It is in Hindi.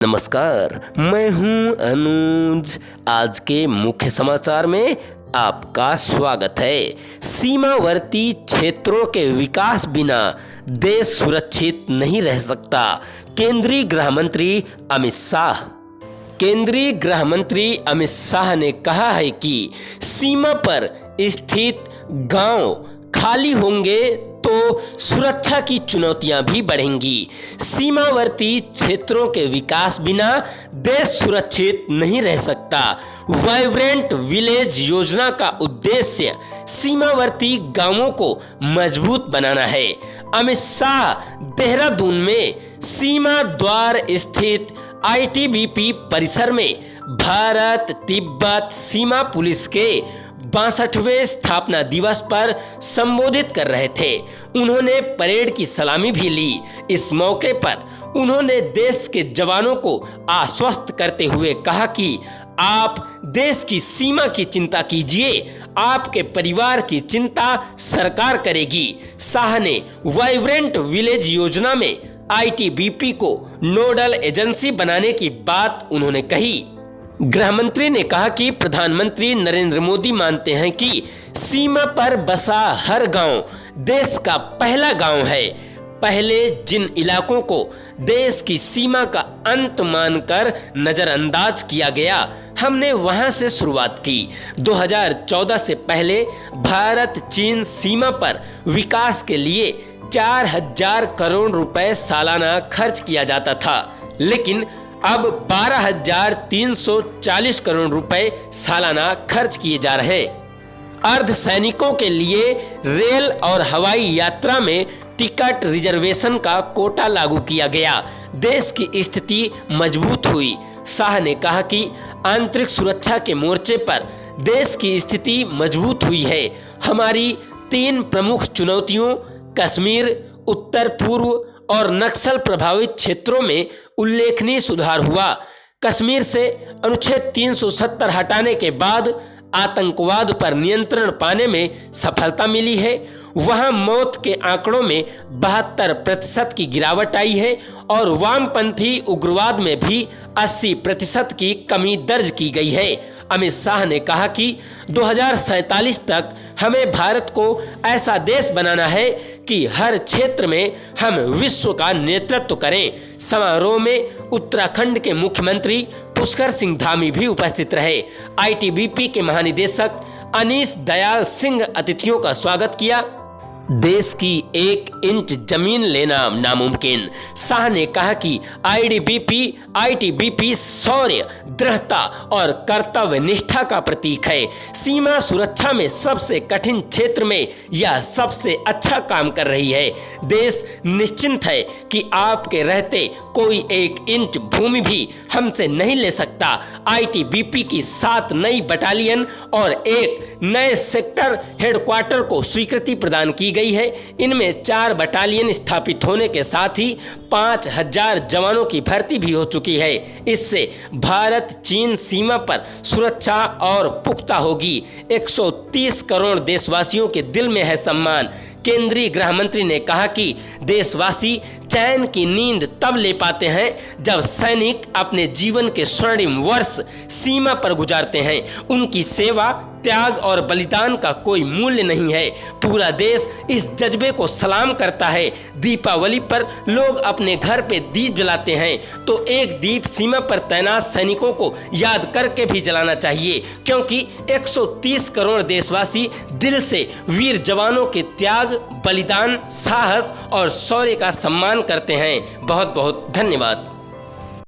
नमस्कार, मैं हूं अनुज। आज के मुख्य समाचार में आपका स्वागत है। सीमावर्ती क्षेत्रों के विकास बिना देश सुरक्षित नहीं रह सकता, केंद्रीय गृह मंत्री अमित शाह। केंद्रीय गृह मंत्री अमित शाह ने कहा है कि सीमा पर स्थित गांव खाली होंगे तो सुरक्षा की चुनौतियां भी बढ़ेंगी। सीमावर्ती क्षेत्रों के विकास बिना देश सुरक्षित नहीं रह सकता। वाइब्रेंट विलेज योजना का उद्देश्य सीमावर्ती गांवों को मजबूत बनाना है। अमित शाह देहरादून में सीमा द्वार स्थित ITBP परिसर में भारत तिब्बत सीमा पुलिस के 62वें स्थापना दिवस पर संबोधित कर रहे थे। उन्होंने परेड की सलामी भी ली। इस मौके पर उन्होंने देश के जवानों को आश्वस्त करते हुए कहा कि आप देश की सीमा की चिंता कीजिए, आपके परिवार की चिंता सरकार करेगी। शाह ने वाइब्रेंट विलेज योजना में ITBP को नोडल एजेंसी बनाने की बात उन्होंने कही। गृह मंत्री ने कहा कि प्रधानमंत्री नरेंद्र मोदी मानते हैं कि सीमा पर बसा हर गांव देश का पहला गांव है। पहले जिन इलाकों को देश की सीमा का अंत मानकर नजरअंदाज किया गया, हमने वहां से शुरुआत की। 2014 से पहले भारत चीन सीमा पर विकास के लिए 4000 करोड़ रुपए सालाना खर्च किया जाता था, लेकिन अब 12,340 करोड़ रुपए सालाना खर्च किए जा रहे हैं। अर्धसैनिकों के लिए रेल और हवाई यात्रा में टिकट रिजर्वेशन का कोटा लागू किया गया। देश की स्थिति मजबूत हुई। शाह ने कहा कि आंतरिक सुरक्षा के मोर्चे पर देश की स्थिति मजबूत हुई है। हमारी 3 प्रमुख चुनौतियों कश्मीर, उत्तर पूर्व और नक्सल प्रभावित क्षेत्रों में उल्लेखनीय सुधार हुआ। कश्मीर से अनुच्छेद 370 हटाने के बाद आतंकवाद पर नियंत्रण पाने में सफलता मिली है। वहां मौत के आंकड़ों में 72% की गिरावट आई है और वामपंथी उग्रवाद में भी 80% की कमी दर्ज की गई है। अमित शाह ने कहा कि 2047 तक हमें भारत को ऐसा देश बनाना है कि हर क्षेत्र में हम विश्व का नेतृत्व करें। समारोह में उत्तराखंड के मुख्यमंत्री पुष्कर सिंह धामी भी उपस्थित रहे। ITBP के महानिदेशक अनीश दयाल सिंह अतिथियों का स्वागत किया। देश की 1 इंच जमीन लेना नामुमकिन। शाह ने कहा कि ITBP शौर्य, दृढ़ता और कर्तव्य निष्ठा का प्रतीक है। सीमा सुरक्षा में सबसे कठिन क्षेत्र में यह सबसे अच्छा काम कर रही है। देश निश्चिंत है कि आपके रहते कोई 1 इंच भूमि भी हमसे नहीं ले सकता। ITBP की 7 नई बटालियन और 1 नए सेक्टर हेडक्वार्टर को स्वीकृति प्रदान की गई है। इनमें 4 बटालियन स्थापित होने के साथ ही 5000 जवानों की भर्ती भी हो चुकी है। इससे भारत चीन सीमा पर सुरक्षा और पुख्ता होगी। 130 करोड़ देशवासियों के दिल में है सम्मान। केंद्रीय गृह मंत्री ने कहा कि देशवासी चैन की नींद तब ले पाते हैं जब सैनिक अपने जीवन के स्वर्णिम वर्ष सीमा पर गुजारते हैं। उनकी सेवा, त्याग और बलिदान का कोई मूल्य नहीं है। पूरा देश इस जज्बे को सलाम करता है। दीपावली पर लोग अपने घर पे दीप जलाते हैं तो एक दीप सीमा पर तैनात सैनिकों को याद करके भी जलाना चाहिए, क्योंकि 130 करोड़ देशवासी दिल से वीर जवानों के त्याग, बलिदान, साहस और शौर्य का सम्मान करते हैं। बहुत बहुत धन्यवाद।